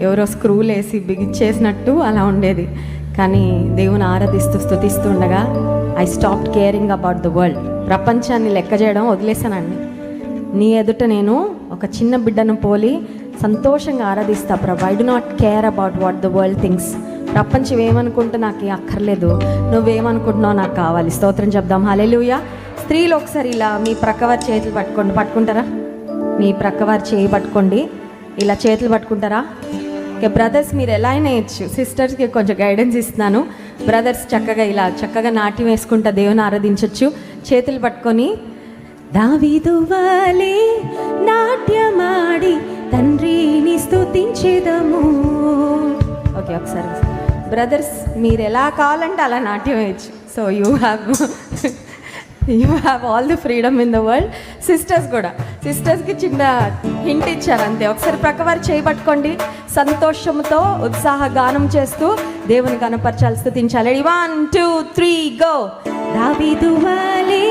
ఎవరో స్క్రూలు వేసి బిగిచ్చేసినట్టు అలా ఉండేది. కానీ దేవుని ఆరాధిస్తూ స్తుతిస్తూ ఉండగా I stopped caring about the world. ప్రపంచాన్ని లెక్క చేయడం వదిలేసానండి. నీ ఎదుట నేను ఒక చిన్న బిడ్డను పోలి సంతోషంగా ఆరాధిస్తా. ప్రభు, I do not care about what the world things. ప్రపంచం ఏమనుకుంటే నాకు అక్కర్లేదు, నువ్వేమనుకుంటున్నావు నాకు కావాలి. స్తోత్రం చెప్దాం. హల్లెలూయా. స్త్రీలు ఒకసారి ఇలా మీ ప్రక్కవారి చేతులు పట్టుకుంటారా? మీ ప్రక్కవారి చేయి పట్టుకోండి, ఇలా చేతులు పట్టుకుంటారా? ఓకే బ్రదర్స్, మీరు ఎలా అయినా వేయచ్చు. సిస్టర్స్కి కొంచెం గైడెన్స్ ఇస్తున్నాను. బ్రదర్స్ చక్కగా నాట్యం వేసుకుంటా దేవుని ఆరాధించవచ్చు. చేతులు పట్టుకొని దావీదు వలె నాట్యమాడి తండ్రిని స్తుతించెదము. ఓకే, ఒకసారి బ్రదర్స్ మీరు ఎలా కావాలంటే అలా నాట్యం వేయచ్చు. So you have all the freedom in the world. Sisters కూడా, సిస్టర్స్కి చిన్న హింట్ ఇచ్చారు అంతే. ఒకసారి ప్రక్కవారు చేయబట్టుకోండి. సంతోషంతో ఉత్సాహ గానం చేస్తూ దేవుని కనపరచాలి, స్తుతించాలి. 1 2 3 గో. దావీదు వలె